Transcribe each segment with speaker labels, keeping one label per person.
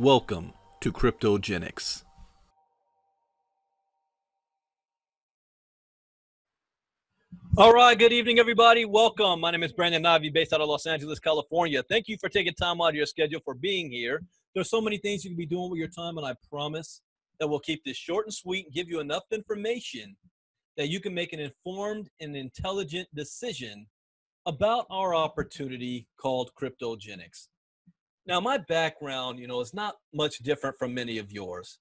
Speaker 1: Welcome to Kryptogenex.
Speaker 2: All right, good evening, everybody. Welcome. My name is Brandon Ivey, based out of Los Angeles, California. Thank you for taking time out of your schedule for being here. There's so many things you can be doing with your time, and I promise that we'll keep this short and sweet and give you enough information that you can make an informed and intelligent decision about our opportunity called Kryptogenex. Now, my background, is not much different from many of yours.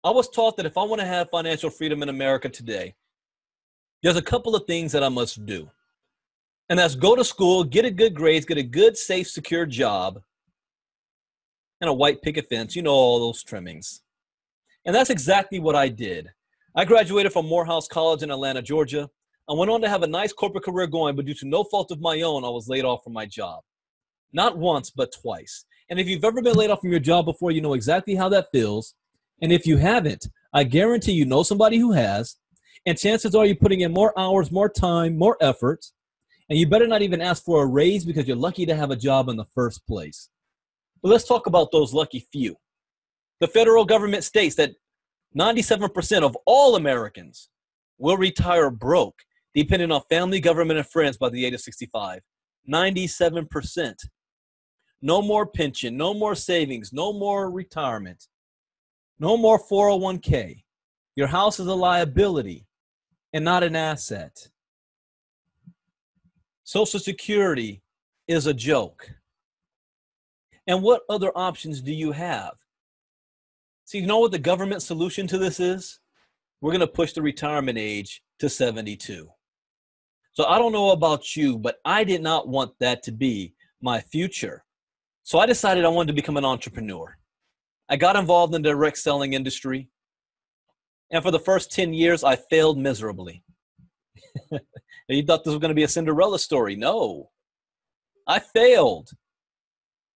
Speaker 2: I was taught that if I want to have financial freedom in America today, there's a couple of things that I must do. And that's go to school, get a good grades, get a good, safe, secure job, and a white picket fence, all those trimmings. And that's exactly what I did. I graduated from Morehouse College in Atlanta, Georgia. I went on to have a nice corporate career going, but due to no fault of my own, I was laid off from my job. Not once, but twice. And if you've ever been laid off from your job before, you know exactly how that feels. And if you haven't, I guarantee you know somebody who has. And chances are you're putting in more hours, more time, more effort. And you better not even ask for a raise because you're lucky to have a job in the first place. But let's talk about those lucky few. The federal government states that 97% of all Americans will retire broke, depending on family, government, and friends by the age of 65. 97%. No more pension, no more savings, no more retirement, no more 401k. Your house is a liability and not an asset. Social Security is a joke. And what other options do you have? See, you know what the government solution to this is? We're going to push the retirement age to 72. So I don't know about you, but I did not want that to be my future. So I decided I wanted to become an entrepreneur. I got involved in the direct selling industry. And for the first 10 years, I failed miserably. You thought this was going to be a Cinderella story. No, I failed.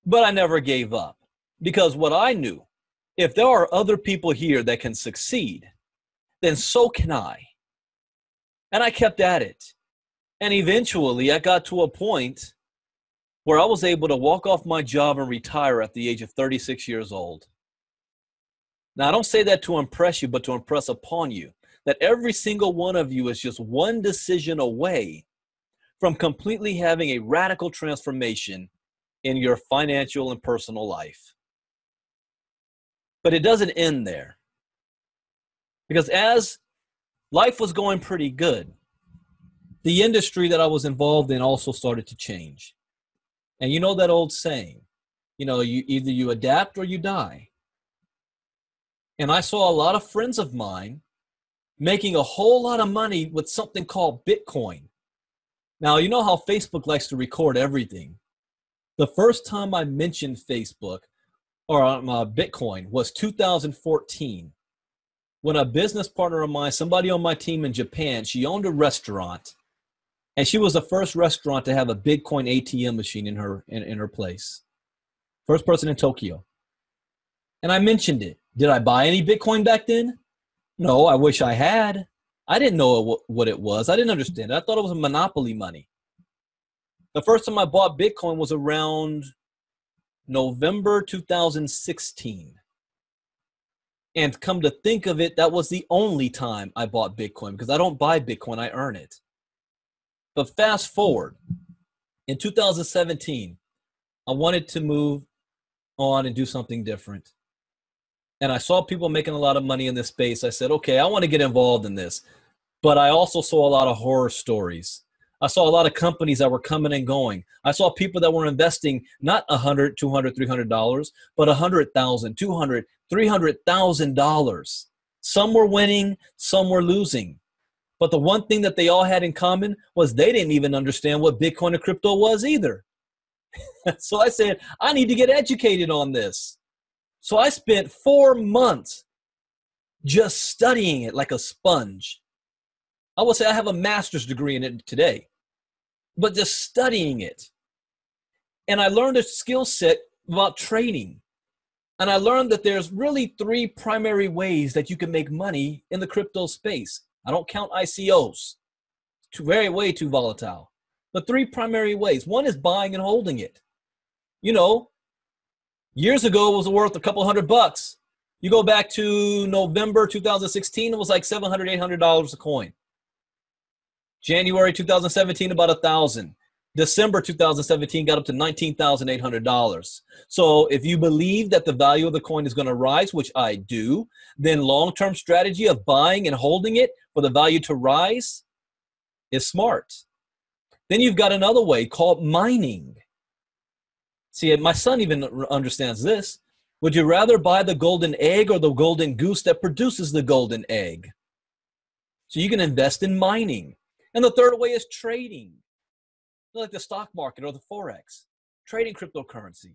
Speaker 2: But I never gave up. Because what I knew, if there are other people here that can succeed, then so can I. And I kept at it. And eventually, I got to a point where I was able to walk off my job and retire at the age of 36 years old. Now, I don't say that to impress you, but to impress upon you that every single one of you is just one decision away from completely having a radical transformation in your financial and personal life. But it doesn't end there. Because as life was going pretty good, the industry that I was involved in also started to change. And you know that old saying, either you adapt or you die. And I saw a lot of friends of mine making a whole lot of money with something called Bitcoin. Now, you know how Facebook likes to record everything. The first time I mentioned Facebook or Bitcoin was 2014 when a business partner of mine, somebody on my team in Japan, she owned a restaurant. And she was the first restaurant to have a Bitcoin ATM machine in her place. First person in Tokyo. And I mentioned it. Did I buy any Bitcoin back then? No, I wish I had. I didn't know what it was. I didn't understand it. I thought it was monopoly money. The first time I bought Bitcoin was around November 2016. And come to think of it, that was the only time I bought Bitcoin because I don't buy Bitcoin, I earn it. But fast forward, in 2017, I wanted to move on and do something different. And I saw people making a lot of money in this space. I said, okay, I want to get involved in this. But I also saw a lot of horror stories. I saw a lot of companies that were coming and going. I saw people that were investing not $100, $200, $300, but $100,000, $200, $300,000. Some were winning, some were losing. But the one thing that they all had in common was they didn't even understand what Bitcoin and crypto was either. So I said, I need to get educated on this. So I spent 4 months just studying it like a sponge. I would say I have a master's degree in it today, but just studying it. And I learned a skill set about trading. And I learned that there's really 3 primary ways that you can make money in the crypto space. I don't count ICOs. Way too volatile. But 3 primary ways. One is buying and holding it. Years ago, it was worth a couple $100. You go back to November 2016, it was like $700, $800 a coin. January 2017, about $1,000. December 2017 got up to $19,800. So if you believe that the value of the coin is going to rise, which I do, then long-term strategy of buying and holding it for the value to rise is smart. Then you've got another way called mining. See, my son even understands this. Would you rather buy the golden egg or the golden goose that produces the golden egg? So you can invest in mining. And the third way is trading, like the stock market or the Forex, trading cryptocurrency.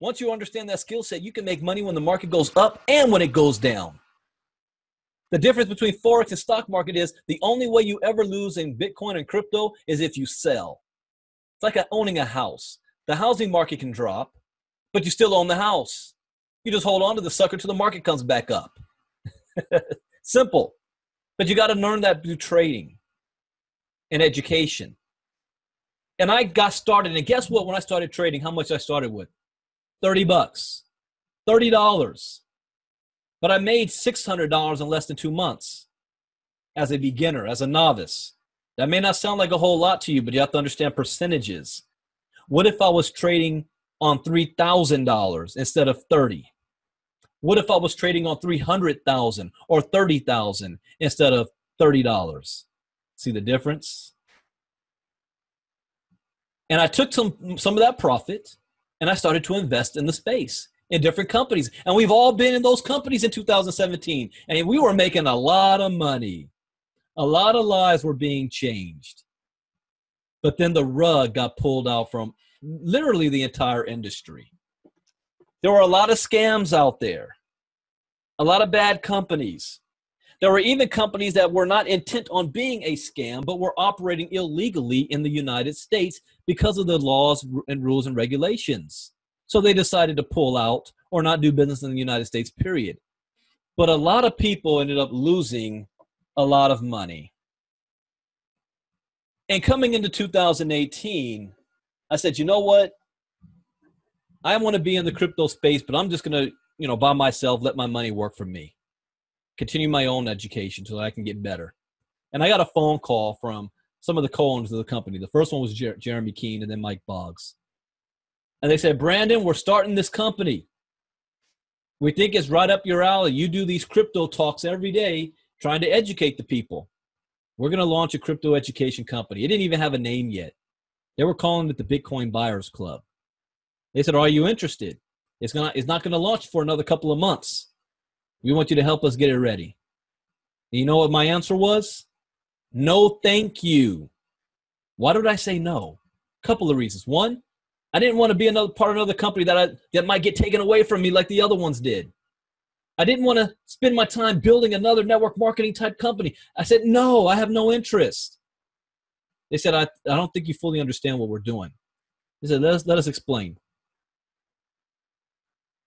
Speaker 2: Once you understand that skill set, you can make money when the market goes up and when it goes down. The difference between Forex and stock market is the only way you ever lose in Bitcoin and crypto is if you sell. It's like owning a house. The housing market can drop, but you still own the house. You just hold on to the sucker till the market comes back up. Simple. But you got to learn that through trading and education. And I got started, and guess what? When I started trading, how much I started with? $30, $30. But I made $600 in less than 2 months as a beginner, as a novice. That may not sound like a whole lot to you, but you have to understand percentages. What if I was trading on $3,000 instead of 30? What if I was trading on 300,000 or 30,000 instead of $30? See the difference? And I took some of that profit and I started to invest in the space in different companies. And we've all been in those companies in 2017. And we were making a lot of money. A lot of lives were being changed. But then the rug got pulled out from literally the entire industry. There were a lot of scams out there. A lot of bad companies. There were even companies that were not intent on being a scam, but were operating illegally in the United States because of the laws and rules and regulations. So they decided to pull out or not do business in the United States, period. But a lot of people ended up losing a lot of money. And coming into 2018, I said, you know what? I want to be in the crypto space, but I'm just going to, by myself, let my money work for me. Continue my own education so that I can get better. And I got a phone call from some of the co-owners of the company. The first one was Jeremy Keene and then Mike Boggs. And they said, Brandon, we're starting this company. We think it's right up your alley. You do these crypto talks every day trying to educate the people. We're going to launch a crypto education company. It didn't even have a name yet. They were calling it the Bitcoin Buyers Club. They said, are you interested? It's not going to launch for another couple of months. We want you to help us get it ready. And you know what my answer was? No, thank you. Why did I say no? A couple of reasons. One, I didn't want to be another part of another company that might get taken away from me like the other ones did. I didn't want to spend my time building another network marketing type company. I said, no, I have no interest. They said, I don't think you fully understand what we're doing. They said, let us explain.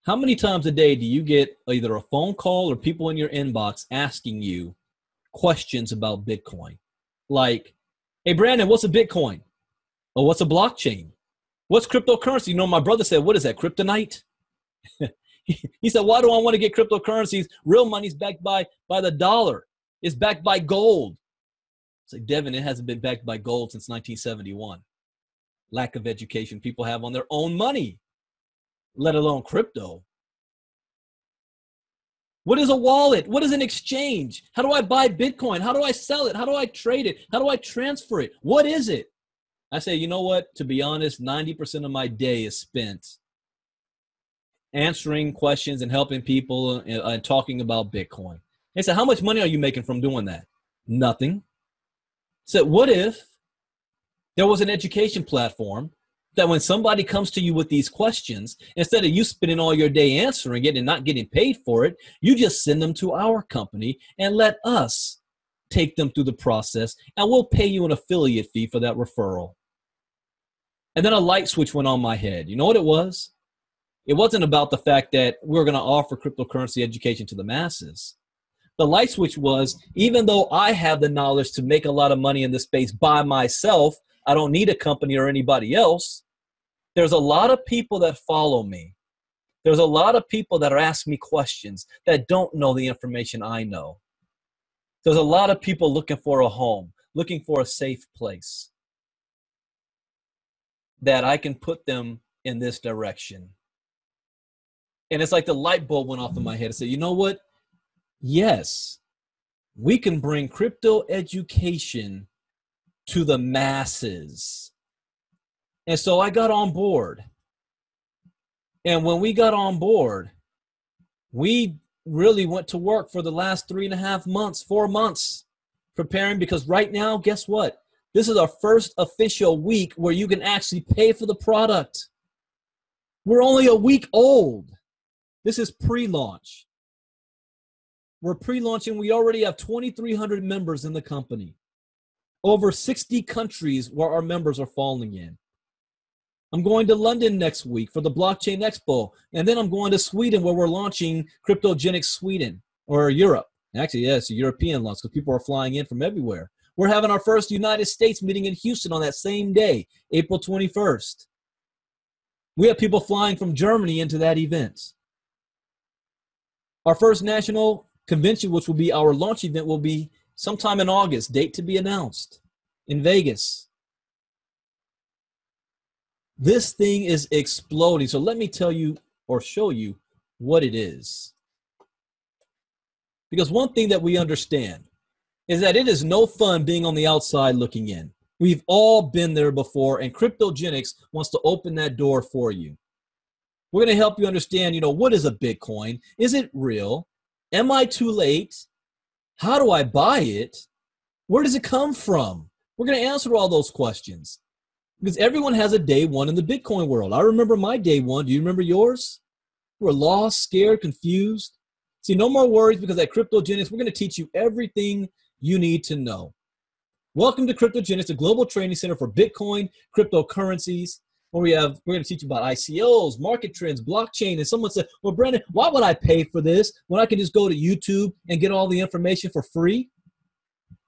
Speaker 2: How many times a day do you get either a phone call or people in your inbox asking you questions about Bitcoin? Like, hey, Brandon, what's a Bitcoin? Or what's a blockchain? What's cryptocurrency? My brother said, what is that, kryptonite? He said, why do I want to get cryptocurrencies? Real money's backed by the dollar. It's backed by gold. It's like, Devin, it hasn't been backed by gold since 1971. Lack of education people have on their own money, let alone crypto. What is a wallet? What is an exchange? How do I buy Bitcoin? How do I sell it? How do I trade it? How do I transfer it? What is it? I say, you know what? To be honest, 90% of my day is spent answering questions and helping people and talking about Bitcoin. They said, how much money are you making from doing that? Nothing. I said, what if there was an education platform that when somebody comes to you with these questions, instead of you spending all your day answering it and not getting paid for it, you just send them to our company and let us take them through the process, and we'll pay you an affiliate fee for that referral. And then a light switch went on my head. You know what it was? It wasn't about the fact that we're going to offer cryptocurrency education to the masses. The light switch was, even though I have the knowledge to make a lot of money in this space by myself, I don't need a company or anybody else. There's a lot of people that follow me There's a lot of people that are asking me questions that don't know the information I know. There's a lot of people looking for a home, looking for a safe place that I can put them in this direction. And it's like the light bulb went off in my head and said, you know what? Yes, we can bring crypto education to the masses. And so I got on board. And when we got on board, we really went to work for the last 3.5 months, 4 months, preparing, because right now, guess what? This is our first official week where you can actually pay for the product. We're only a week old. This is pre-launch. We're pre-launching. We already have 2,300 members in the company. Over 60 countries where our members are falling in. I'm going to London next week for the Blockchain Expo. And then I'm going to Sweden where we're launching Kryptogenex Sweden, or Europe. Actually, yeah, it's a European launch because people are flying in from everywhere. We're having our first United States meeting in Houston on that same day, April 21st. We have people flying from Germany into that event. Our first national convention, which will be our launch event, will be sometime in August, date to be announced, in Vegas. This thing is exploding. So let me tell you or show you what it is. Because one thing that we understand is that it is no fun being on the outside looking in. We've all been there before, and Kryptogenex wants to open that door for you. We're going to help you understand, what is a Bitcoin? Is it real? Am I too late? How do I buy it? Where does it come from? We're going to answer all those questions. Because everyone has a day one in the Bitcoin world. I remember my day one. Do you remember yours? You were lost, scared, confused. See, no more worries, because at Kryptogenex, we're going to teach you everything you need to know. Welcome to Kryptogenex, the global training center for Bitcoin, cryptocurrencies, where we're going to teach you about ICOs, market trends, blockchain. And someone said, well, Brandon, why would I pay for this when I can just go to YouTube and get all the information for free?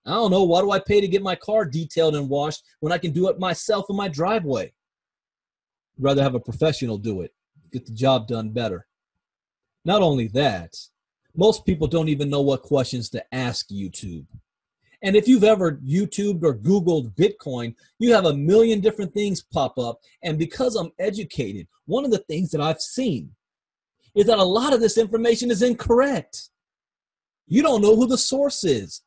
Speaker 2: I don't know. Why do I pay to get my car detailed and washed when I can do it myself in my driveway? I'd rather have a professional do it, get the job done better. Not only that, most people don't even know what questions to ask YouTube. And if you've ever YouTubed or Googled Bitcoin, you have a million different things pop up. And because I'm educated, one of the things that I've seen is that a lot of this information is incorrect. You don't know who the source is.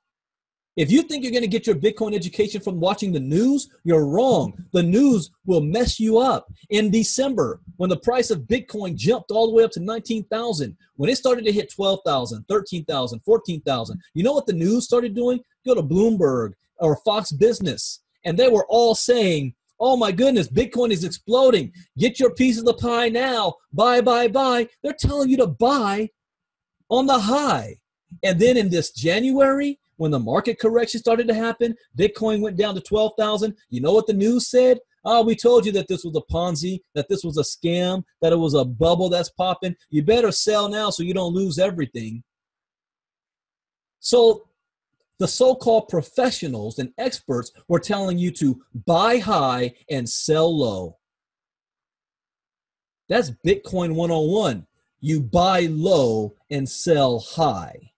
Speaker 2: If you think you're going to get your Bitcoin education from watching the news, you're wrong. The news will mess you up. In December, when the price of Bitcoin jumped all the way up to 19,000, when it started to hit 12,000, 13,000, 14,000, you know what the news started doing? Go to Bloomberg or Fox Business, and they were all saying, oh my goodness, Bitcoin is exploding. Get your piece of the pie now. Buy, buy, buy. They're telling you to buy on the high. And then in this January, when the market correction started to happen, Bitcoin went down to 12,000. You know what the news said? Oh, we told you that this was a Ponzi, that this was a scam, that it was a bubble that's popping. You better sell now so you don't lose everything. So the so-called professionals and experts were telling you to buy high and sell low. That's Bitcoin 101. You buy low and sell high.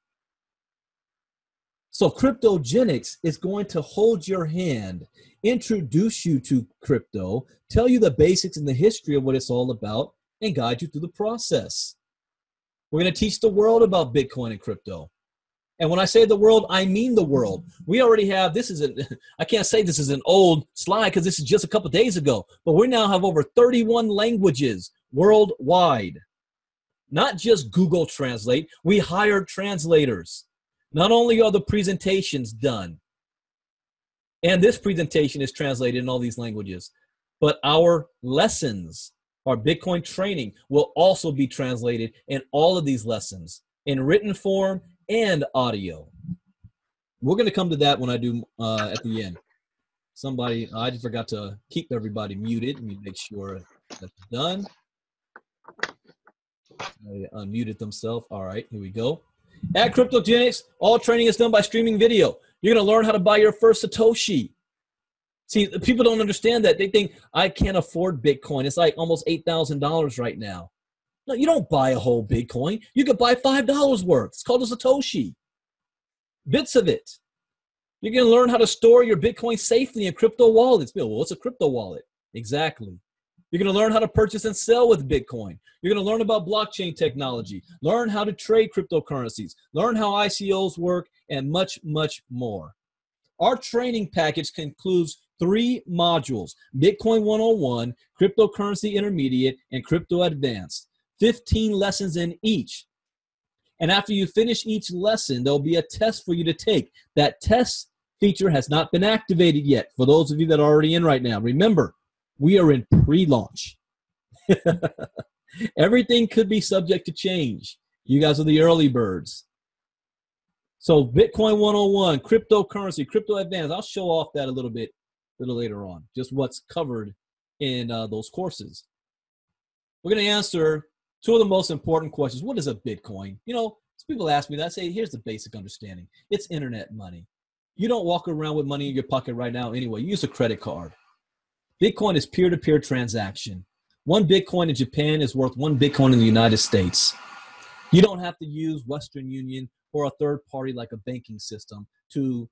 Speaker 2: So Kryptogenex is going to hold your hand, introduce you to crypto, tell you the basics and the history of what it's all about, and guide you through the process. We're going to teach the world about Bitcoin and crypto. And when I say the world, I mean the world. We already have, I can't say this is an old slide because this is just a couple days ago, but we now have over 31 languages worldwide. Not just Google Translate, we hired translators. Not only are the presentations done, and this presentation is translated in all these languages, but our lessons, our Bitcoin training will also be translated in all of these lessons in written form and audio. We're going to come to that when I do at the end. I just forgot to keep everybody muted. Let me make sure that's done. They unmuted themselves. All right, here we go. At Kryptogenex, all training is done by streaming video. You're going to learn how to buy your first Satoshi. See, people don't understand that. They think, I can't afford Bitcoin. It's like almost $8,000 right now. No, you don't buy a whole Bitcoin. You could buy $5 worth. It's called a Satoshi. Bits of it. You're going to learn how to store your Bitcoin safely in crypto wallets. Well, what's a crypto wallet? Exactly. You're going to learn how to purchase and sell with Bitcoin. You're going to learn about blockchain technology, learn how to trade cryptocurrencies, learn how ICOs work, and much, much more. Our training package concludes 3 modules: Bitcoin 101, Cryptocurrency Intermediate, and Crypto Advanced. 15 lessons in each. And after you finish each lesson, there'll be a test for you to take. That test feature has not been activated yet for those of you that are already in right now. Remember, we are in pre-launch. Everything could be subject to change. You guys are the early birds. So Bitcoin 101, cryptocurrency, crypto advanced. I'll show off that a little later on, just what's covered in those courses. We're going to answer 2 of the most important questions. What is a Bitcoin? You know, people ask me that. I say, here's the basic understanding. It's internet money. You don't walk around with money in your pocket right now anyway. You use a credit card. Bitcoin is peer-to-peer transaction. 1 Bitcoin in Japan is worth 1 Bitcoin in the United States. You don't have to use Western Union or a third party like a banking system to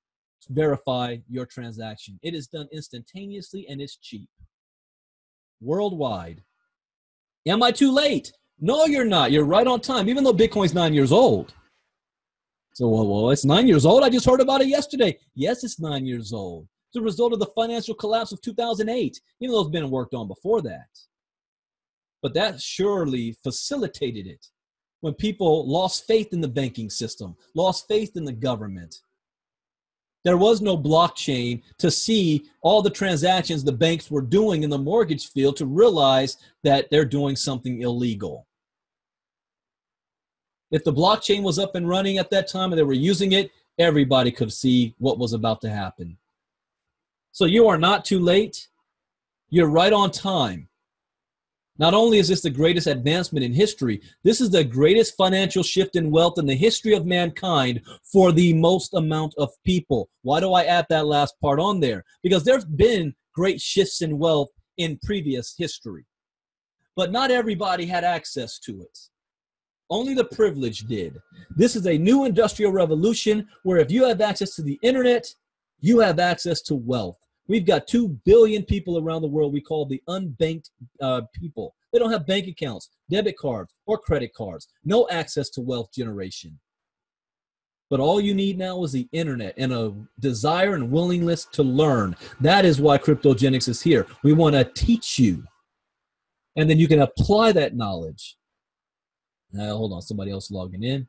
Speaker 2: verify your transaction. It is done instantaneously and it's cheap. Worldwide. Am I too late? No, you're not. You're right on time, even though Bitcoin's 9 years old. So, well, it's 9 years old. I just heard about it yesterday. Yes, it's 9 years old. It's a result of the financial collapse of 2008, even though it's been worked on before that. But that surely facilitated it when people lost faith in the banking system, lost faith in the government. There was no blockchain to see all the transactions the banks were doing in the mortgage field to realize that they're doing something illegal. If the blockchain was up and running at that time and they were using it, everybody could see what was about to happen. So you are not too late. You're right on time. Not only is this the greatest advancement in history, this is the greatest financial shift in wealth in the history of mankind for the most amount of people. Why do I add that last part on there? Because there's been great shifts in wealth in previous history, but not everybody had access to it. Only the privileged did. This is a new industrial revolution where if you have access to the internet, you have access to wealth. We've got 2 billion people around the world we call the unbanked people. They don't have bank accounts, debit cards, or credit cards. No access to wealth generation. But all you need now is the internet and a desire and willingness to learn. That is why Kryptogenex is here. We want to teach you. And then you can apply that knowledge. Now, hold on, somebody else logging in.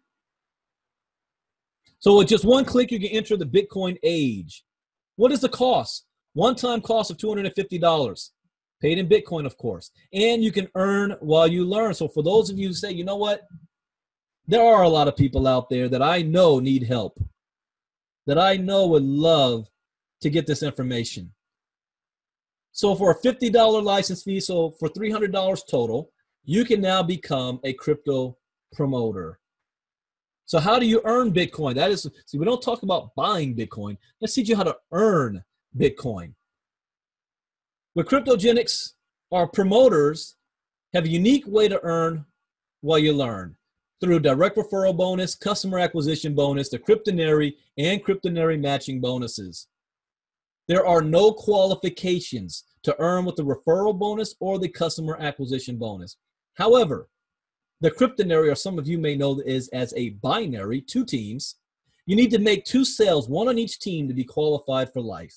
Speaker 2: So with just 1 click, you can enter the Bitcoin age. What is the cost? One-time cost of $250, paid in Bitcoin, of course. And you can earn while you learn. So for those of you who say, you know what? There are a lot of people out there that I know need help, that I know would love to get this information. So for a $50 license fee, so for $300 total, you can now become a crypto promoter. So how do you earn Bitcoin? That is, see, we don't talk about buying Bitcoin. Let's teach you how to earn Bitcoin. With Kryptogenex, our promoters have a unique way to earn while you learn through direct referral bonus, customer acquisition bonus, the Kryptonary and Kryptonary matching bonuses. There are no qualifications to earn with the referral bonus or the customer acquisition bonus. However, the Kryptonary, or some of you may know, is as a binary, 2 teams. You need to make 2 sales, 1 on each team to be qualified for life.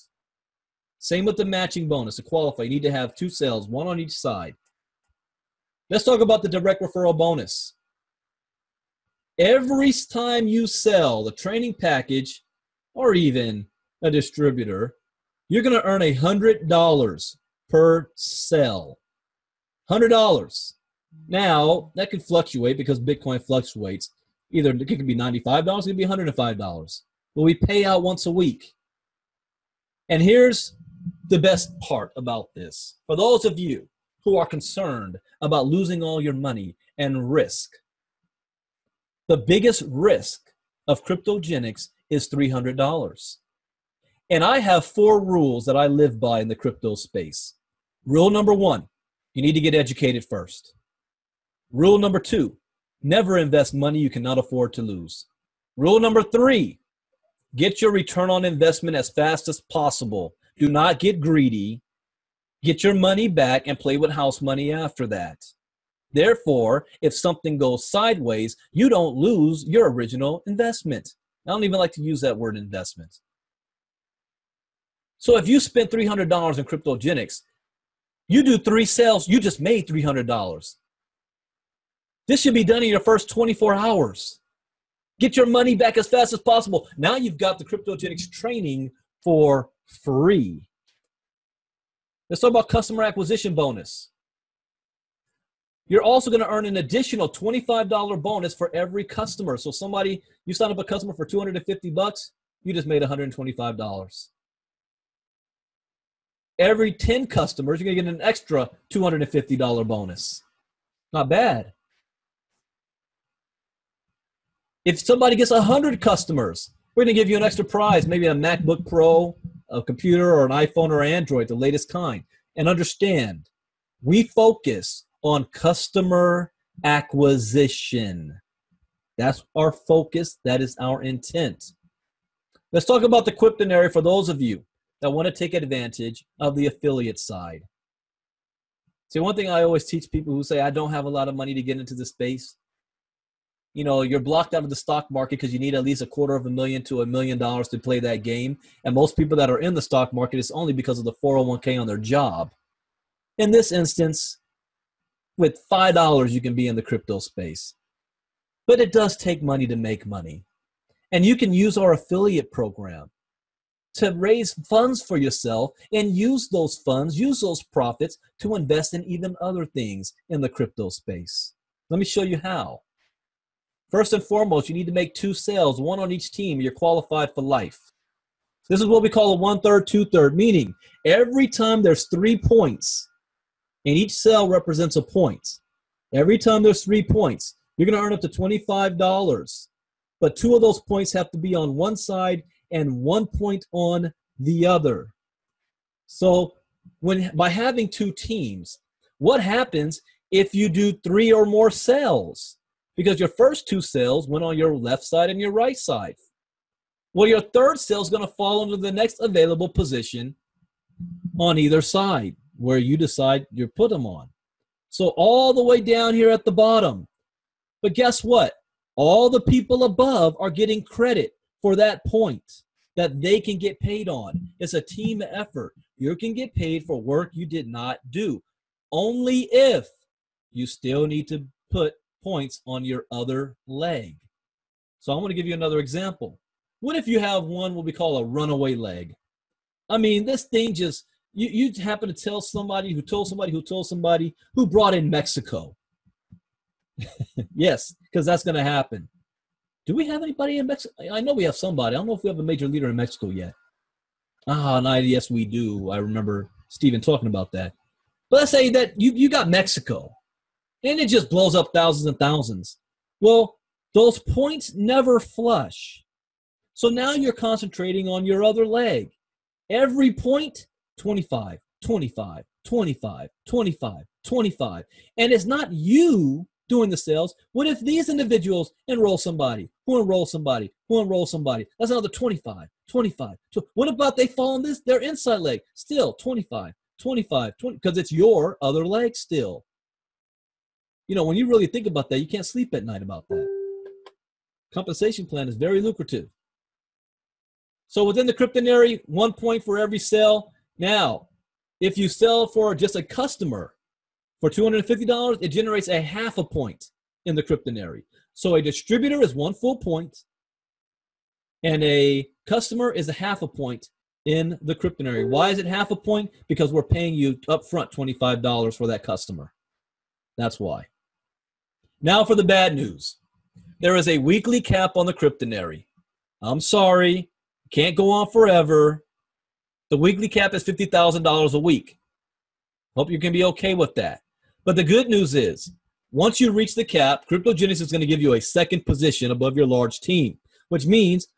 Speaker 2: Same with the matching bonus. To qualify, you need to have 2 sales, 1 on each side. Let's talk about the direct referral bonus. Every time you sell the training package or even a distributor, you're going to earn $100 per sell. $100. Now, that could fluctuate because Bitcoin fluctuates. Either it could be $95, it could be $105. But we pay out once a week. And here's the best part about this. For those of you who are concerned about losing all your money and risk, the biggest risk of Kryptogenex is $300. And I have 4 rules that I live by in the crypto space. Rule number 1, you need to get educated first. Rule number 2, never invest money you cannot afford to lose. Rule number 3, get your return on investment as fast as possible. Do not get greedy. Get your money back and play with house money after that. Therefore, if something goes sideways, you don't lose your original investment. I don't even like to use that word investment. So if you spent $300 in Kryptogenex, you do 3 sales, you just made $300. This should be done in your first 24 hours. Get your money back as fast as possible. Now you've got the Kryptogenex training for free. Let's talk about customer acquisition bonus. You're also going to earn an additional $25 bonus for every customer. So you sign up a customer for $250, you just made $125. Every 10 customers, you're going to get an extra $250 bonus. Not bad. If somebody gets 100 customers, we're going to give you an extra prize, maybe a MacBook Pro, a computer, or an iPhone or Android, the latest kind. And understand, we focus on customer acquisition. That's our focus. That is our intent. Let's talk about the Kryptonary for those of you that want to take advantage of the affiliate side. See, one thing I always teach people who say, I don't have a lot of money to get into the space. You know, you're blocked out of the stock market because you need at least $250,000 to $1 million to play that game. And most people that are in the stock market, it's only because of the 401k on their job. In this instance, with $5, you can be in the crypto space. But it does take money to make money. And you can use our affiliate program to raise funds for yourself and use those funds, use those profits to invest in even other things in the crypto space. Let me show you how. First and foremost, you need to make 2 sales, 1 on each team. You're qualified for life. This is what we call a 1/3, 2/3, meaning every time there's 3 points, and each cell represents a point. Every time there's 3 points, you're going to earn up to $25. But 2 of those points have to be on one side and 1 point on the other. So by having 2 teams, what happens if you do 3 or more sales? Because your first 2 sales went on your left side and your right side. Well, your third sale is going to fall into the next available position on either side where you decide you put them on. So all the way down here at the bottom. But guess what? All the people above are getting credit for that point that they can get paid on. It's a team effort. You can get paid for work you did not do. Only if you still need to put points on your other leg. So I'm going to give you another example. What if you have one what we call a runaway leg? I mean, this thing just, you happen to tell somebody who told somebody who told somebody who brought in Mexico. Yes, because that's going to happen. Do we have anybody in Mexico? I know we have somebody. I don't know if we have a major leader in Mexico yet. Yes, we do. I remember Stephen talking about that. But let's say that you got Mexico, and it just blows up thousands and thousands. Well, those points never flush. So now you're concentrating on your other leg. Every point, 25, 25, 25, 25, 25. And it's not you doing the sales. What if these individuals enroll somebody, who enrolls somebody, who enrolls somebody? That's another 25, 25. What about they fall on their inside leg? Still 25, 25, 20, because it's your other leg still. You know, when you really think about that, you can't sleep at night about that. Compensation plan is very lucrative. So within the Kryptonary, 1 point for every sale. Now, if you sell for just a customer for $250, it generates a half a point in the Kryptonary. So a distributor is 1 full point, and a customer is a half a point in the Kryptonary. Why is it half a point? Because we're paying you up front $25 for that customer. That's why. Now for the bad news. There is a weekly cap on the Kryptonary. I'm sorry. Can't go on forever. The weekly cap is $50,000 a week. Hope you can be okay with that. But the good news is, once you reach the cap, Kryptogenex is going to give you a second position above your large team, which means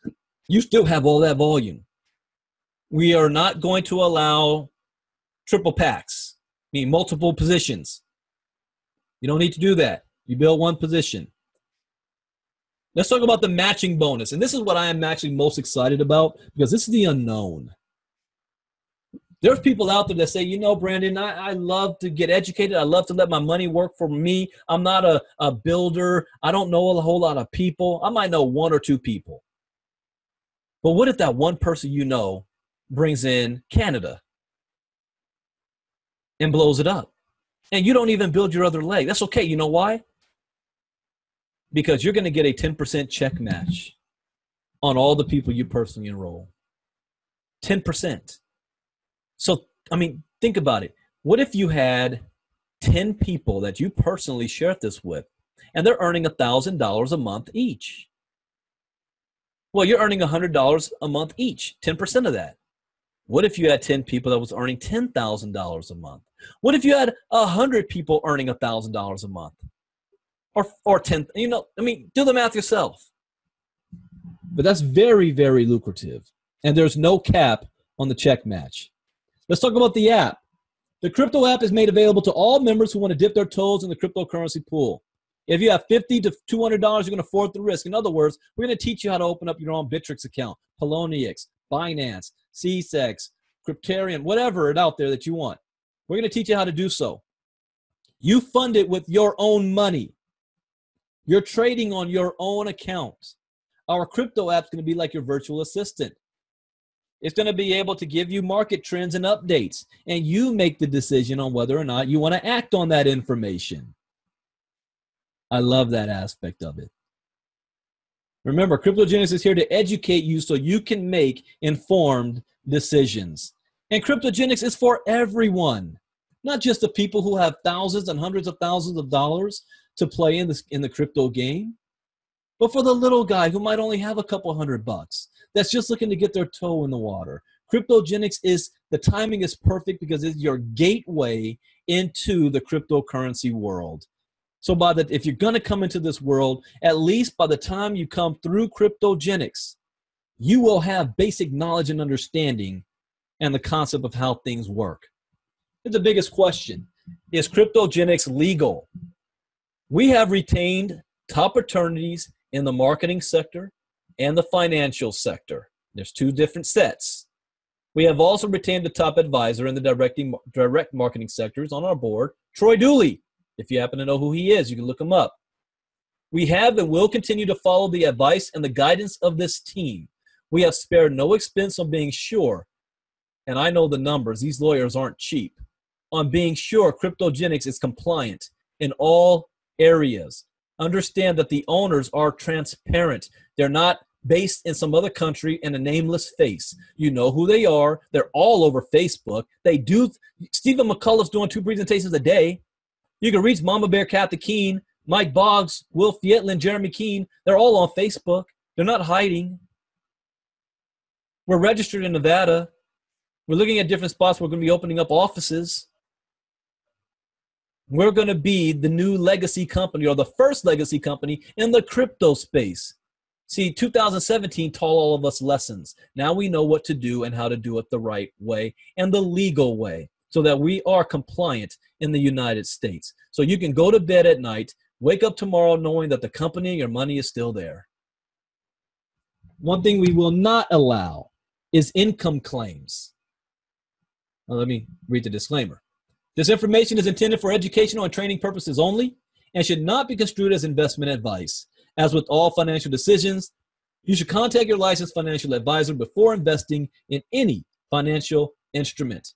Speaker 2: you still have all that volume. We are not going to allow triple packs, meaning multiple positions. You don't need to do that. You build one position. Let's talk about the matching bonus. And this is what I am actually most excited about because this is the unknown. There's people out there that say, you know, Brandon, I love to get educated. I love to let my money work for me. I'm not a builder. I don't know a whole lot of people. I might know one or two people. But what if that one person you know brings in Canada and blows it up? And you don't even build your other leg. That's okay. You know why? Because you're going to get a 10% check match on all the people you personally enroll. 10%. So, I mean, think about it. What if you had 10 people that you personally shared this with, and they're earning $1,000 a month each? Well, you're earning $100 a month each, 10% of that. What if you had 10 people that was earning $10,000 a month? What if you had 100 people earning $1,000 a month? Or 10, you know, I mean, do the math yourself. But that's very, very lucrative. And there's no cap on the check match. Let's talk about the app. The crypto app is made available to all members who want to dip their toes in the cryptocurrency pool. If you have $50 to $200, you're going to afford the risk. In other words, we're going to teach you how to open up your own Bittrex account, Poloniex, Binance, CSEX, Cryptarium, whatever it out there that you want. We're going to teach you how to do so. You fund it with your own money. You're trading on your own account. Our crypto app is going to be like your virtual assistant. It's going to be able to give you market trends and updates, and you make the decision on whether or not you want to act on that information. I love that aspect of it. Remember, Kryptogenex is here to educate you so you can make informed decisions. And Kryptogenex is for everyone, not just the people who have thousands and hundreds of thousands of dollars to play in the crypto game, but for the little guy who might only have a couple $100 that's just looking to get their toe in the water. Kryptogenex the timing is perfect because it's your gateway into the cryptocurrency world. So if you're going to come into this world, at least by the time you come through Kryptogenex, you will have basic knowledge and understanding and the concept of how things work. Here's the biggest question. Is Kryptogenex legal? We have retained top attorneys in the marketing sector and the financial sector. There's two different sets. We have also retained the top advisor in the direct marketing sectors on our board, Troy Dooley. If you happen to know who he is, you can look him up. We have and will continue to follow the advice and the guidance of this team. We have spared no expense on being sure, and I know the numbers, these lawyers aren't cheap, on being sure Kryptogenex is compliant in all areas. Understand that the owners are transparent. They're not based in some other country in a nameless face. You know who they are. They're all over Facebook. Stephen McCullough's doing 2 presentations a day. You can reach Mama Bear Captain Keen, Mike Boggs, Will Fietlin, Jeremy Keen. They're all on Facebook. They're not hiding. We're registered in Nevada. We're looking at different spots. We're going to be opening up offices. We're going to be the new legacy company or the first legacy company in the crypto space. See, 2017 taught all of us lessons. Now we know what to do and how to do it the right way and the legal way so that we are compliant in the United States. So you can go to bed at night, wake up tomorrow knowing that the company and your money is still there. One thing we will not allow is income claims. Now, let me read the disclaimer. This information is intended for educational and training purposes only and should not be construed as investment advice. As with all financial decisions, you should contact your licensed financial advisor before investing in any financial instrument.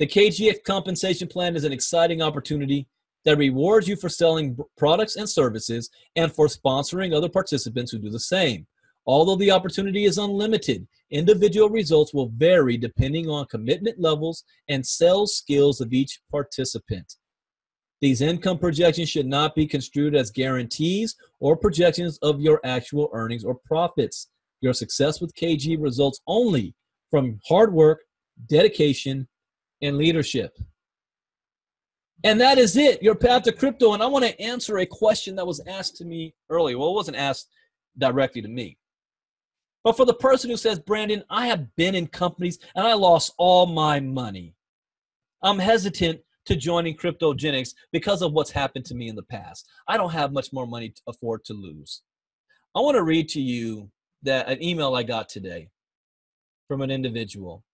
Speaker 2: The KGX compensation plan is an exciting opportunity that rewards you for selling products and services and for sponsoring other participants who do the same. Although the opportunity is unlimited, individual results will vary depending on commitment levels and sales skills of each participant. These income projections should not be construed as guarantees or projections of your actual earnings or profits. Your success with KG results only from hard work, dedication, and leadership. And that is it, your path to crypto. And I want to answer a question that was asked to me earlier. Well, it wasn't asked directly to me. But for the person who says, Brandon, I have been in companies and I lost all my money. I'm hesitant to joining Kryptogenex because of what's happened to me in the past. I don't have much more money to afford to lose. I want to read to you an email I got today from an individual.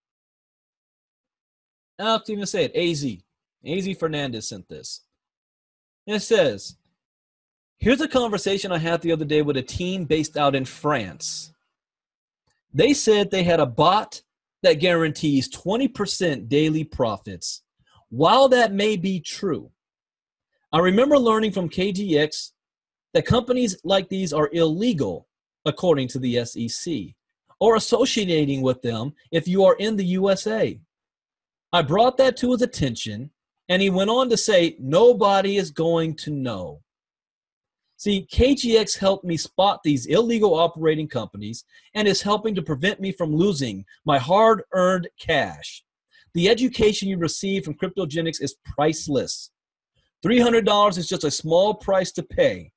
Speaker 2: I have to even say it, AZ Fernandez sent this. And it says, here's a conversation I had the other day with a team based out in France. They said they had a bot that guarantees 20% daily profits. While that may be true, I remember learning from KGX that companies like these are illegal, according to the SEC, or associating with them if you are in the USA. I brought that to his attention, and he went on to say, nobody is going to know. See, KGX helped me spot these illegal operating companies and is helping to prevent me from losing my hard-earned cash. The education you receive from Kryptogenex is priceless. $300 is just a small price to pay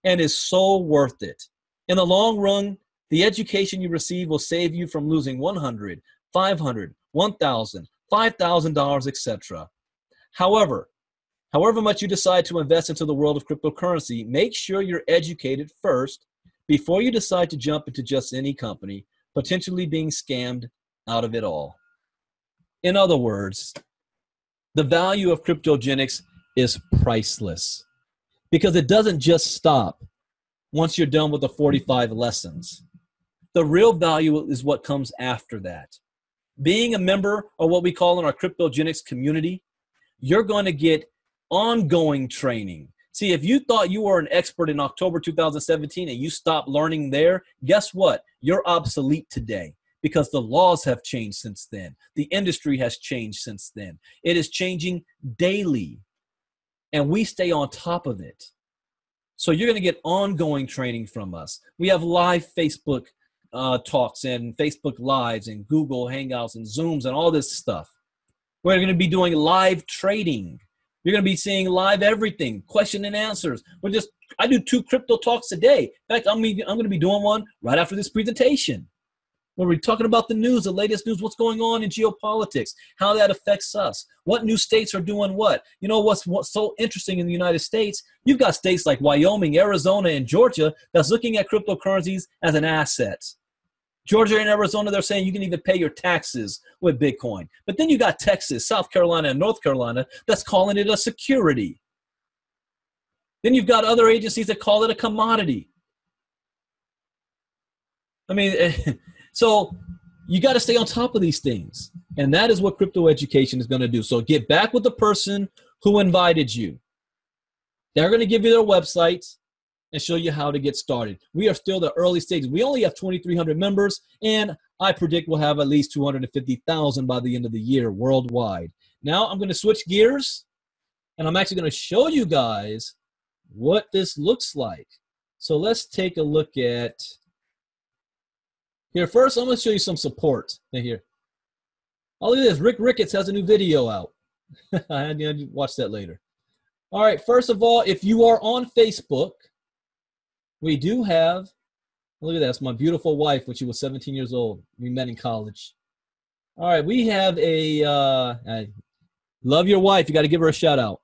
Speaker 2: and is so worth it. In the long run, the education you receive will save you from losing $100, $500, $1,000, $5,000, etc. However much you decide to invest into the world of cryptocurrency, make sure you're educated first before you decide to jump into just any company, potentially being scammed out of it all. In other words, the value of Kryptogenex is priceless because it doesn't just stop once you're done with the 45 lessons. The real value is what comes after that. Being a member of what we call in our Kryptogenex community, you're going to get ongoing training. See, if you thought you were an expert in October 2017 and you stopped learning there, guess what? You're obsolete today because the laws have changed since then. The industry has changed since then. It is changing daily, and we stay on top of it. So you're going to get ongoing training from us. We have live Facebook talks and Facebook Lives and Google Hangouts and Zooms and all this stuff. We're going to be doing live trading. You're going to be seeing live everything, question and answers. I do 2 crypto talks a day. In fact, I'm going to be doing one right after this presentation, where we're talking about the news, the latest news, what's going on in geopolitics, how that affects us, what new states are doing what. You know what's so interesting in the United States? You've got states like Wyoming, Arizona, and Georgia that's looking at cryptocurrencies as an asset. Georgia and Arizona, they're saying you can even pay your taxes with Bitcoin. But then you got Texas, South Carolina, and North Carolina that's calling it a security. Then you've got other agencies that call it a commodity. I mean, so you got to stay on top of these things. And that is what crypto education is going to do. So get back with the person who invited you. They're going to give you their websites and show you how to get started. We are still the early stages. We only have 2,300 members, and I predict we'll have at least 250,000 by the end of the year worldwide. Now I'm going to switch gears, and I'm actually going to show you guys what this looks like. So let's take a look at here. First, I'm going to show you some support here. Oh, look at this. Rick Ricketts has a new video out. I had to watch that later. All right, first of all, if you are on Facebook, we do have, look at that, that's my beautiful wife when she was 17 years old. We met in college. All right, we have I love your wife. You got to give her a shout out.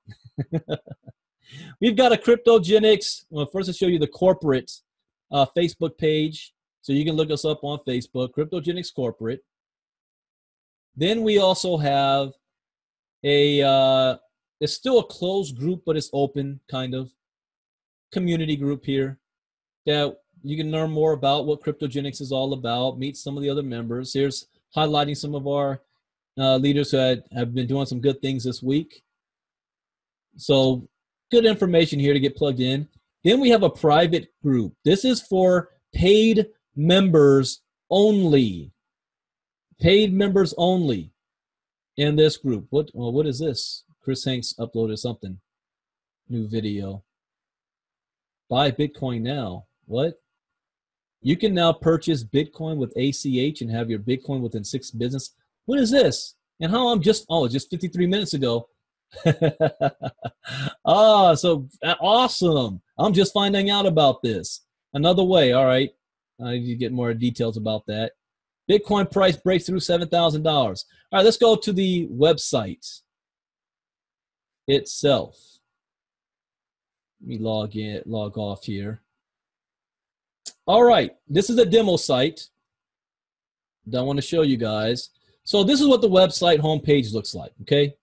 Speaker 2: We've got a Kryptogenex. Well, first I'll show you the corporate Facebook page. So you can look us up on Facebook, Kryptogenex Corporate. Then we also have it's still a closed group, but it's open, kind of, community group here that you can learn more about what Kryptogenex is all about, meet some of the other members. Here's highlighting some of our leaders who have been doing some good things this week. So good information here to get plugged in. Then we have a private group. This is for paid members only. Paid members only in this group. What is this? Chris Hanks uploaded something. New video. Buy Bitcoin now. What? You can now purchase Bitcoin with ACH and have your Bitcoin within 6 business. What is this? And how just 53 minutes ago. So awesome. I'm just finding out about this. Another way. All right. You get more details about that. Bitcoin price breaks through $7,000. All right, let's go to the website. itself. Let me log off here. All right, this is a demo site that I want to show you guys. So this is what the website homepage looks like, okay?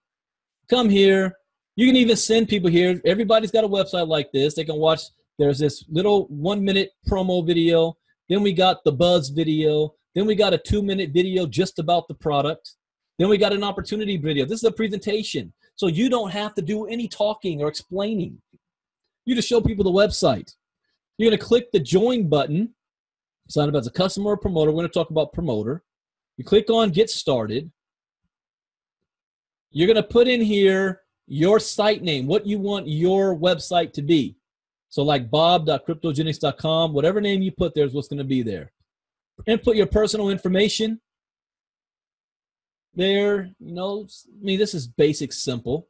Speaker 2: Come here. You can even send people here. Everybody's got a website like this. They can watch. There's this little 1-minute promo video. Then we got the buzz video. Then we got a 2-minute video just about the product. Then we got an opportunity video. This is a presentation. So you don't have to do any talking or explaining. You just show people the website. You're going to click the join button. Sign up as a customer or promoter. We're going to talk about promoter. You click on get started. You're going to put in here your site name, what you want your website to be. So like bob.kryptogenex.com, whatever name you put there is what's going to be there. Input your personal information there. You know, I mean, this is basic, simple.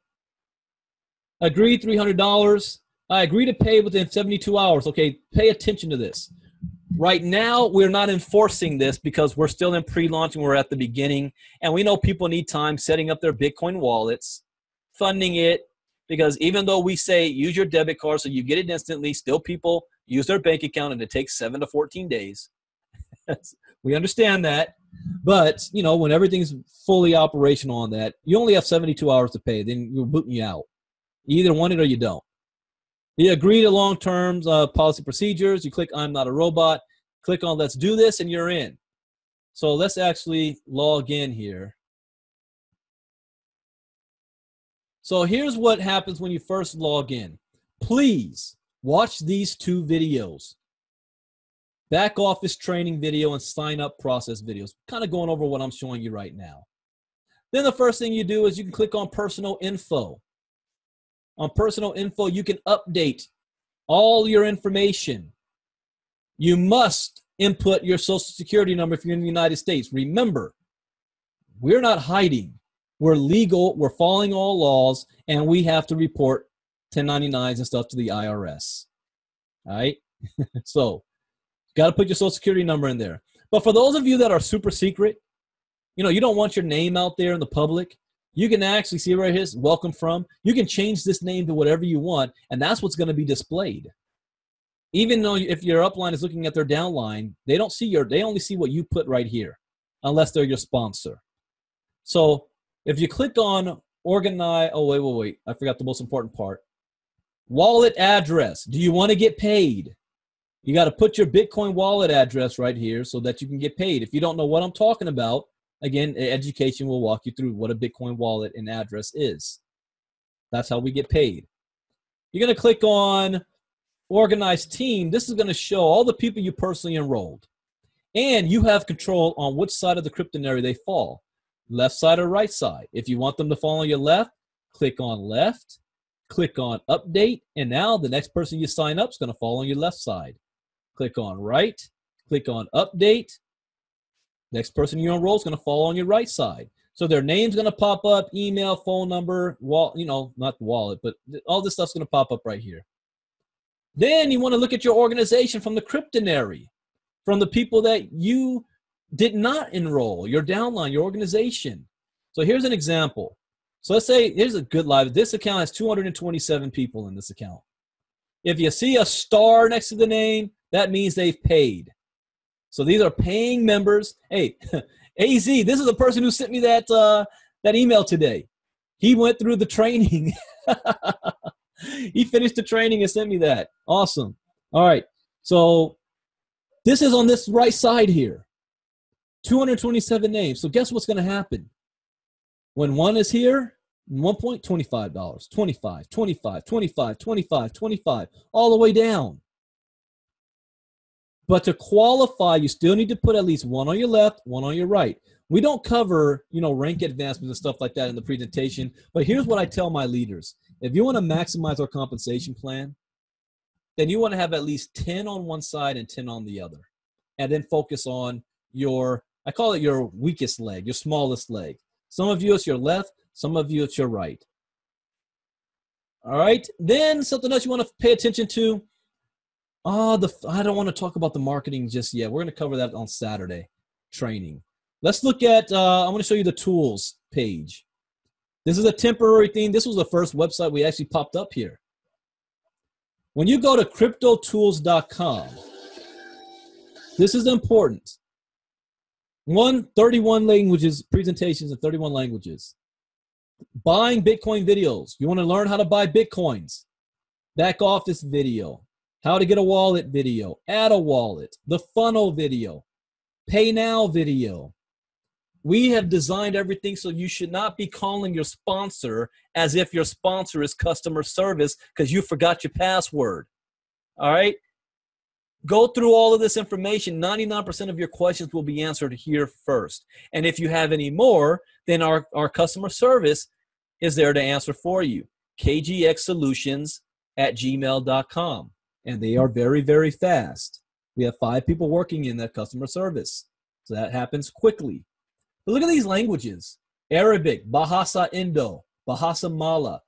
Speaker 2: Agree $300. I agree to pay within 72 hours. Okay, pay attention to this. Right now, we're not enforcing this because we're still in pre-launch and we're at the beginning. And we know people need time setting up their Bitcoin wallets, funding it, because even though we say use your debit card so you get it instantly, still people use their bank account and it takes 7 to 14 days. We understand that. But, you know, when everything's fully operational on that, you only have 72 hours to pay. Then we're booting you out. You either want it or you don't. You agree to long-term policy procedures. You click I'm not a robot. Click on let's do this and you're in. So let's actually log in here. So here's what happens when you first log in. Please watch these 2 videos. Back office training video and sign up process videos. Kind of going over what I'm showing you right now. Then the first thing you do is you can click on personal info. On personal info, you can update all your information. You must input your social security number if you're in the United States. Remember, we're not hiding. We're legal, we're following all laws, and we have to report 1099s and stuff to the IRS. All right? So, got to put your social security number in there. But for those of you that are super secret, you know, you don't want your name out there in the public, you can actually see right here, welcome from. You can change this name to whatever you want, and that's what's going to be displayed. Even though if your upline is looking at their downline, they don't see they only see what you put right here, unless they're your sponsor. So if you click on organize, oh, wait, I forgot the most important part. Wallet address. Do you want to get paid? You got to put your Bitcoin wallet address right here so that you can get paid. If you don't know what I'm talking about, again, education will walk you through what a Bitcoin wallet and address is. That's how we get paid. You're going to click on Organize Team. This is going to show all the people you personally enrolled. And you have control on which side of the cryptonary they fall. Left side or right side. If you want them to fall on your left, click on left. Click on Update. And now the next person you sign up is going to fall on your left side. Click on right. Click on Update. Next person you enroll is going to fall on your right side. So their name's going to pop up, email, phone number, you know, not the wallet, but all this stuff's going to pop up right here. Then you want to look at your organization from the cryptonary, from the people that you did not enroll, your downline, your organization. So here's an example. So let's say, here's a good live. This account has 227 people in this account. If you see a star next to the name, that means they've paid. So these are paying members. Hey, AZ, this is the person who sent me that email today. He went through the training. He finished the training and sent me that. Awesome. All right. So this is on this right side here. 227 names. So guess what's going to happen? When one is here, $1.25, $25, $25, $25, $25, $25, all the way down. But to qualify, you still need to put at least one on your left, one on your right. We don't cover, you know, rank advancements and stuff like that in the presentation. But here's what I tell my leaders. If you want to maximize our compensation plan, then you want to have at least 10 on one side and 10 on the other. And then focus on your, I call it your weakest leg, your smallest leg. Some of you, it's your left. Some of you, it's your right. All right. Then something else you want to pay attention to. I don't want to talk about the marketing just yet. We're going to cover that on Saturday training. Let's look at, I want to show you the tools page. This is a temporary thing. This was the first website we actually popped up here. When you go to cryptotools.com, this is important. 31 languages, presentations in 31 languages. Buying Bitcoin videos. You want to learn how to buy Bitcoins. Back office video. How to get a wallet video. Add a wallet. The funnel video. Pay now video. We have designed everything so you should not be calling your sponsor as if your sponsor is customer service because you forgot your password. All right? Go through all of this information. 99% of your questions will be answered here first. And if you have any more, then our customer service is there to answer for you. kgxsolutions@gmail.com. And they are very, very fast. We have 5 people working in that customer service. So that happens quickly. But look at these languages. Arabic, Bahasa Indo, Bahasa Mala,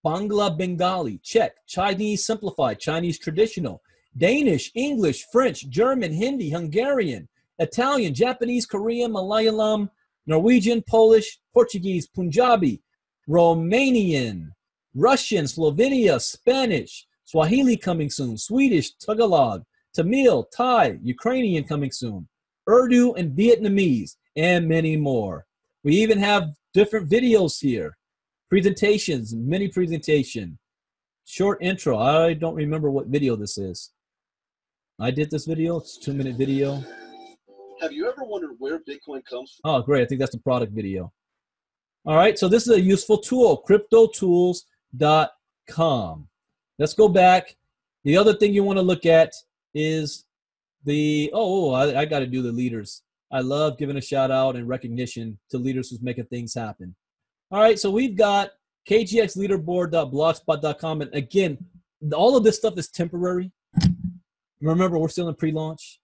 Speaker 2: Bangla Bengali, Czech, Chinese Simplified, Chinese Traditional, Danish, English, French, German, Hindi, Hungarian, Italian, Japanese, Korean, Malayalam, Norwegian, Polish, Portuguese, Punjabi, Romanian, Russian, Slovenia, Spanish, Swahili coming soon, Swedish, Tagalog, Tamil, Thai, Ukrainian coming soon, Urdu, and Vietnamese, and many more. We even have different videos here. Presentations, mini presentation, short intro. I don't remember what video this is. I did this video. It's a 2-minute video.
Speaker 3: Have you ever wondered where Bitcoin comes from?
Speaker 2: Oh, great. I think that's the product video. All right. So this is a useful tool, cryptotools.com. Let's go back. The other thing you want to look at is the, I got to do the leaders. I love giving a shout out and recognition to leaders who's making things happen. All right. So we've got kgxleaderboard.blogspot.com. And again, all of this stuff is temporary. Remember, we're still in pre-launch.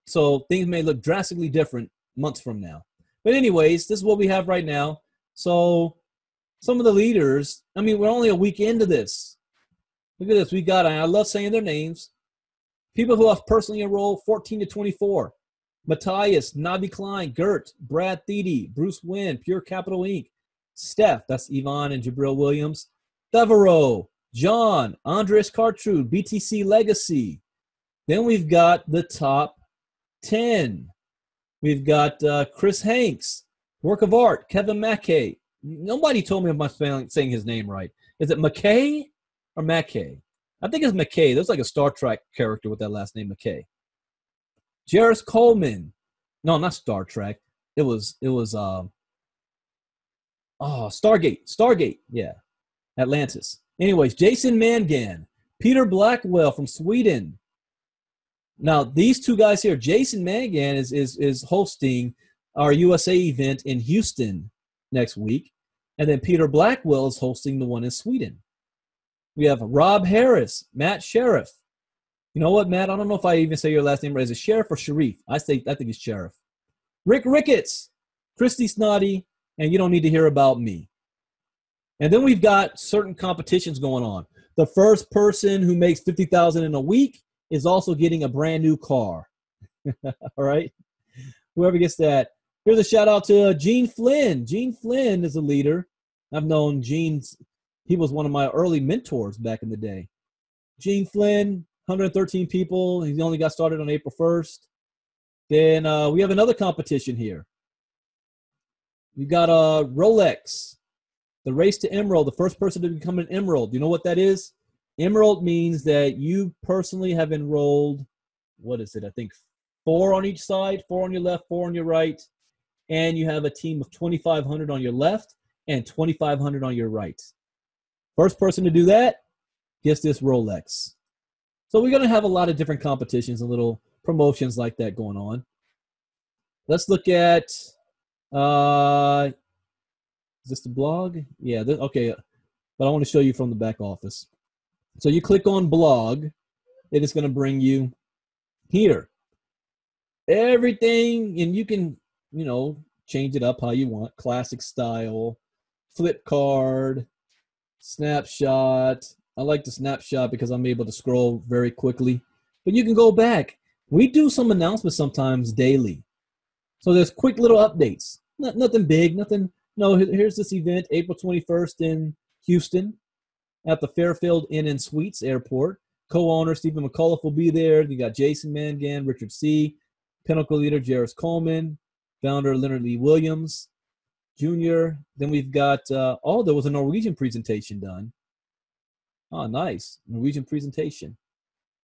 Speaker 2: So things may look drastically different months from now. But anyways, this is what we have right now. So some of the leaders, I mean, we're only a week into this. Look at this. We got, I love saying their names, people who have personally enrolled 14 to 24. Matthias, Navi Klein, Gert, Brad Thede, Bruce Wynn, Pure Capital Inc., Steph, that's Yvonne and Jabril Williams, Devereaux, John, Andres Cartrude, BTC Legacy. Then we've got the top 10. We've got Chris Hanks, Work of Art, Kevin Mackay. Nobody told me if I'm saying his name right. Is it McKay or Mackay? I think it's McKay. There's like a Star Trek character with that last name, McKay. Jairus Coleman. No, not Star Trek. It was Stargate. Yeah. Atlantis. Anyways, Jason Mangan, Peter Blackwell from Sweden. Now, these two guys here, Jason Mangan is hosting our USA event in Houston next week. And then Peter Blackwell is hosting the one in Sweden. We have Rob Harris, Matt Sheriff. You know what, Matt? I don't know if I even say your last name right. Is it Sheriff or Sharif? I think it's Sheriff. Rick Ricketts, Christy Snoddy, and you don't need to hear about me. And then we've got certain competitions going on. The first person who makes $50,000 in a week is also getting a brand new car. All right? Whoever gets that. Here's a shout out to Gene Flynn. Gene Flynn is a leader. I've known Gene. He was one of my early mentors back in the day. Gene Flynn, 113 people. He only got started on April 1st. Then we have another competition here. We've got Rolex, the Race to Emerald, the first person to become an Emerald. You know what that is? Emerald means that you personally have enrolled, what is it? I think 4 on each side, 4 on your left, 4 on your right. And you have a team of 2,500 on your left and 2,500 on your right. First person to do that gets this Rolex. So we're going to have a lot of different competitions and little promotions like that going on. Let's look at, is this the blog? Yeah, okay. But I want to show you from the back office. So you click on blog, it is going to bring you here. Everything, and you can, change it up how you want. Classic style, flip card, snapshot. I like the snapshot because I'm able to scroll very quickly. But you can go back. We do some announcements sometimes daily. So there's quick little updates. Nothing big, nothing No, here's this event, April 21st in Houston at the Fairfield Inn and Suites Airport. Co-owner Stephen McCullough will be there. You got Jason Mangan, Richard C., Pinnacle leader Jairus Coleman, founder Leonard Lee Williams Jr. Then we've got, there was a Norwegian presentation done. Oh, nice. Norwegian presentation.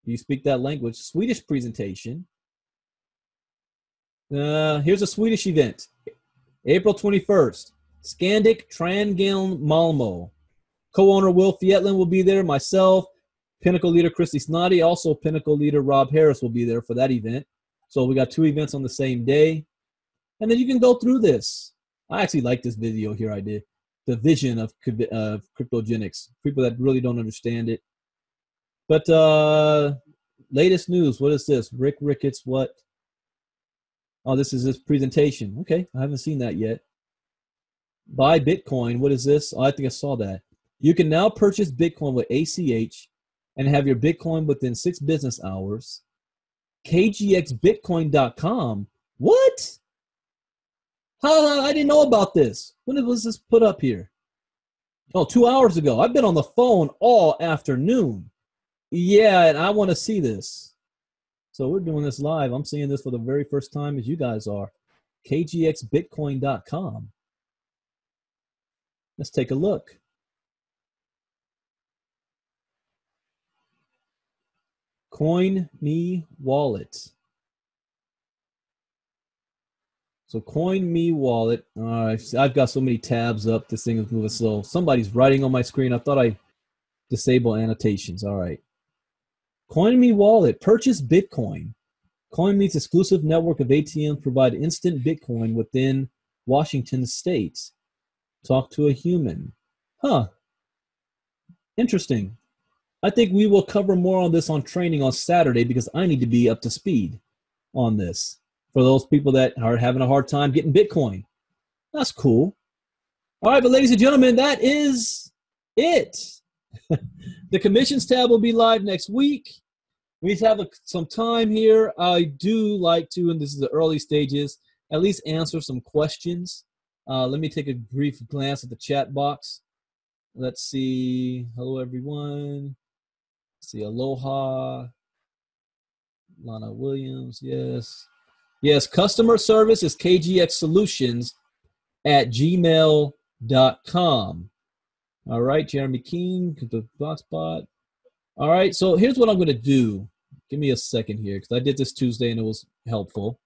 Speaker 2: Do you speak that language? Swedish presentation. Here's a Swedish event. April 21st, Scandic Trangilm Malmo. Co-owner Will Fietlin will be there. Myself, Pinnacle leader Christy Snoddy, also Pinnacle leader Rob Harris will be there for that event. So we got 2 events on the same day. And then you can go through this. I actually like this video here I did. The vision of cryptogenics. People that really don't understand it. But latest news, what is this? Rick Ricketts, what? Oh, this is his presentation. Okay, I haven't seen that yet. Buy Bitcoin, what is this? Oh, I think I saw that. You can now purchase Bitcoin with ACH and have your Bitcoin within 6 business hours. KGXBitcoin.com. What? How? I didn't know about this. When was this put up here? Oh, 2 hours ago. I've been on the phone all afternoon. Yeah, and I want to see this. So we're doing this live. I'm seeing this for the very first time as you guys are. KGXBitcoin.com. Let's take a look. Coin Me Wallet. So Coin Me Wallet. All right, I've got so many tabs up. This thing is moving slow. Somebody's writing on my screen. I thought I disable annotations. All right. Coin Me Wallet. Purchase Bitcoin. Coin Me's exclusive network of ATMs provide instant Bitcoin within Washington state. Talk to a human. Huh. Interesting. I think we will cover more on this on training on Saturday because I need to be up to speed on this for those people that are having a hard time getting Bitcoin. That's cool. All right, but ladies and gentlemen, that is it. The commissions tab will be live next week. We have some time here. I do like to, and this is the early stages, at least answer some questions. Let me take a brief glance at the chat box. Let's see. Hello, everyone. Let's see. Aloha. Lana Williams. Yes. Yes. Customer service is kgxsolutions@gmail.com. All right. Jeremy King, the Boxbot. All right. So here's what I'm going to do. Give me a second here because I did this Tuesday and it was helpful.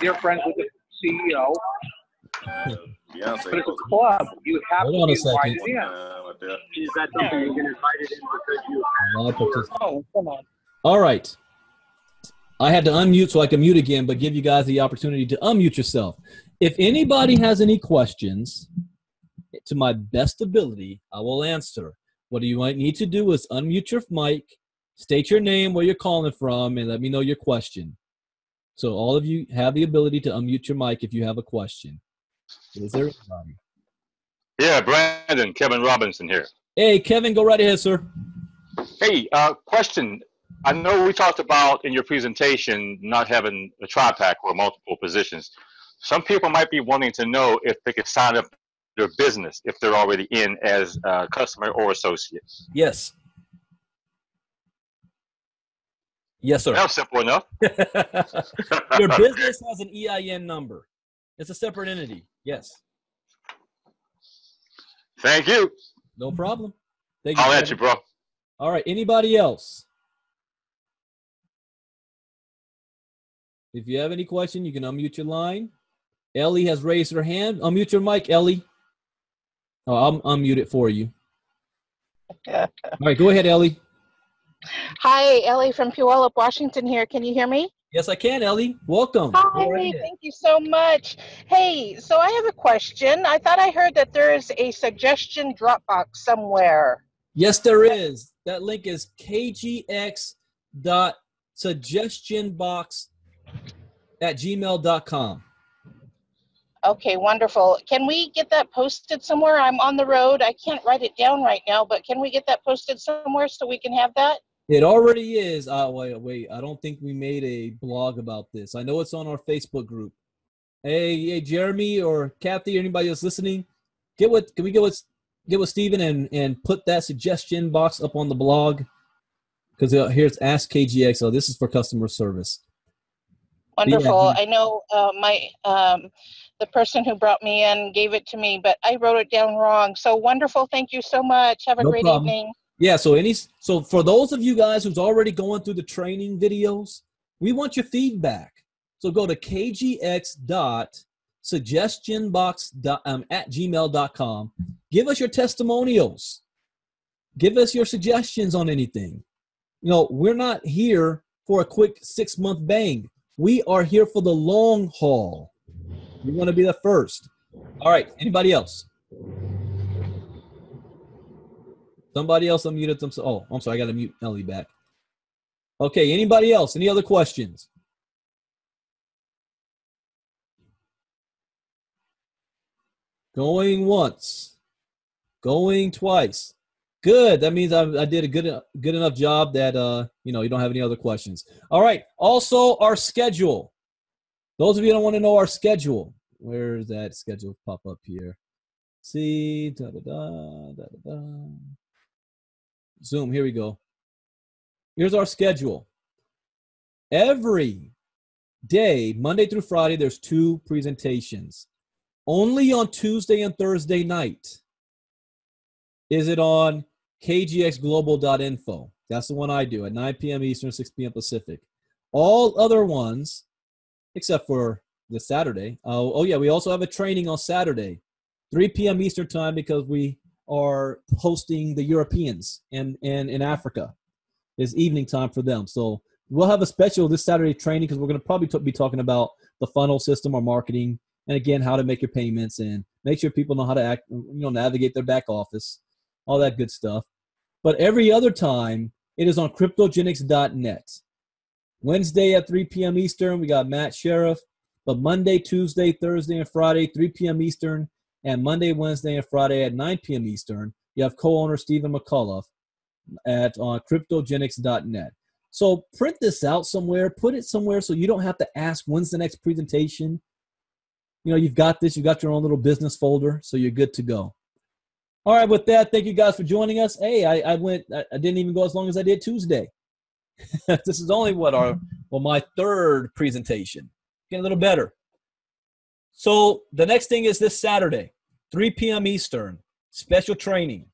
Speaker 4: You're friends with the CEO.
Speaker 3: Yeah,
Speaker 4: But it's a club. You have
Speaker 2: Hold on
Speaker 4: to
Speaker 2: a
Speaker 4: be
Speaker 2: second.
Speaker 4: invited in. Is that something you get invited in because you Oh, come on.
Speaker 2: All right. I had to unmute so I can mute again, but give you guys the opportunity to unmute yourself. If anybody has any questions, to my best ability, I will answer. What you might need to do is unmute your mic, state your name, where you're calling from, and let me know your question. So all of you have the ability to unmute your mic if you have a question. Is there anybody?
Speaker 5: Yeah, Brandon, Kevin Robinson here.
Speaker 2: Hey, Kevin, go right ahead, sir.
Speaker 5: Hey, question. I know we talked about in your presentation not having a tri-pack or multiple positions. Some people might be wanting to know if they could sign up their business if they're already in as a customer or associate.
Speaker 2: Yes. Yes, sir.
Speaker 5: That was simple enough.
Speaker 2: Your business has an EIN number. It's a separate entity. Yes.
Speaker 5: Thank you.
Speaker 2: No problem. Thank you.
Speaker 5: I'll at you, bro.
Speaker 2: All right. Anybody else? If you have any question, you can unmute your line. Ellie has raised her hand. Unmute your mic, Ellie. Oh, I'll unmute it for you. All right. Go ahead, Ellie.
Speaker 6: Hi, Ellie from Puyallup, Washington here. Can you hear me?
Speaker 2: Yes, I can, Ellie. Welcome.
Speaker 6: Hi, thank you so much. Hey, so I have a question. I thought I heard that there is a suggestion Dropbox somewhere.
Speaker 2: Yes, there is. That link is kgx.suggestionbox@gmail.com.
Speaker 6: Okay, wonderful. Can we get that posted somewhere? I'm on the road. I can't write it down right now, but can we get that posted somewhere so we can have that?
Speaker 2: It already is. Wait. I don't think we made a blog about this. I know it's on our Facebook group. Hey, Jeremy or Kathy or anybody else listening, can we get with Steven and put that suggestion box up on the blog? Because here's Ask KGX. So this is for customer service.
Speaker 6: Wonderful.
Speaker 2: Yeah.
Speaker 6: I know the person who brought me in gave it to me, but I wrote it down wrong. So wonderful. Thank you so much. Have a great evening.
Speaker 2: Yeah, so for those of you guys who's already going through the training videos, we want your feedback. So go to kgx.suggestionbox@gmail.com. Give us your testimonials. Give us your suggestions on anything. You know, we're not here for a quick 6-month bang. We are here for the long haul. We want to be the first. All right, anybody else? Somebody else unmuted themselves. Oh, I'm sorry. I got to mute Ellie back. Okay, anybody else? Any other questions? Going once. Going twice. Good. That means I did a good enough job that, you don't have any other questions. All right. Also, our schedule. Those of you that want to know our schedule. Where is that schedule pop up here? See. Da-da-da. Zoom, here we go. Here's our schedule. Every day, Monday through Friday, there's 2 presentations. Only on Tuesday and Thursday night is it on kgxglobal.info. That's the one I do at 9 p.m. Eastern, 6 p.m. Pacific. All other ones, except for the Saturday. Oh yeah, we also have a training on Saturday, 3 p.m. Eastern time, because we are hosting the Europeans and in Africa. It's evening time for them. So we'll have a special this Saturday training because we're going to probably be talking about the funnel system or marketing, and again, how to make your payments and make sure people know how to navigate their back office, all that good stuff. But every other time, it is on Kryptogenex.net. Wednesday at 3 p.m. Eastern, we got Matt Sheriff. But Monday, Tuesday, Thursday, and Friday, 3 p.m. Eastern. And Monday, Wednesday, and Friday at 9 p.m. Eastern, you have co-owner Stephen McCullough on Kryptogenex.net. So print this out somewhere, put it somewhere so you don't have to ask when's the next presentation. You've got this. You've got your own little business folder, so you're good to go. All right, with that, thank you guys for joining us. Hey, I didn't even go as long as I did Tuesday. This is only my 3rd presentation. Getting a little better. So the next thing is this Saturday, 3 p.m. Eastern, special training.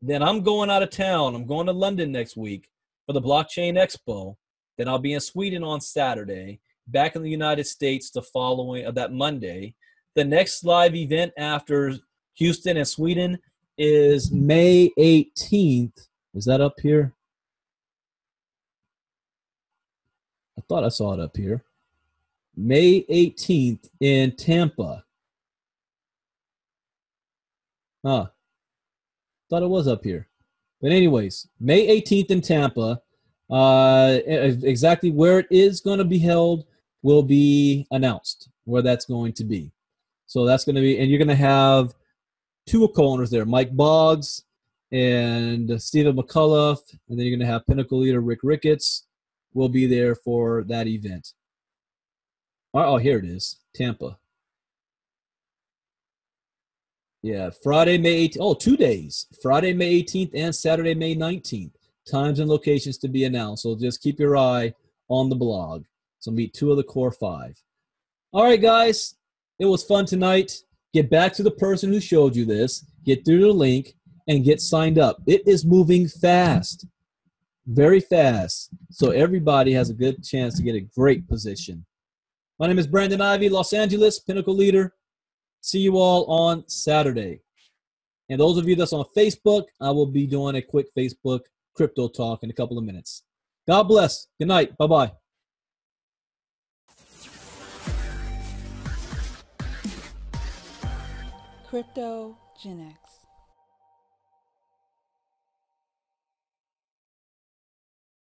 Speaker 2: Then I'm going out of town. I'm going to London next week for the Blockchain Expo. Then I'll be in Sweden on Saturday, back in the United States the following that Monday. The next live event after Houston and Sweden is May 18th. Is that up here? I thought I saw it up here. May 18th in Tampa. Thought it was up here. But anyways, May 18th in Tampa. Exactly where it is going to be held will be announced, where that's going to be. So that's going to be, and you're going to have 2 co-owners there, Mike Boggs and Stephen McCullough, and then you're going to have Pinnacle leader Rick Ricketts will be there for that event. Oh, here it is, Tampa. Yeah, Friday, May 18th. Oh, 2 days. Friday, May 18th and Saturday, May 19th. Times and locations to be announced. So just keep your eye on the blog. So meet 2 of the core 5. All right, guys. It was fun tonight. Get back to the person who showed you this. Get through the link and get signed up. It is moving fast. Very fast. So everybody has a good chance to get a great position. My name is Brandon Ivey, Los Angeles, Pinnacle leader. See you all on Saturday. And those of you that's on Facebook, I will be doing a quick Facebook crypto talk in a couple of minutes. God bless. Good night. Bye-bye.
Speaker 7: Kryptogenex.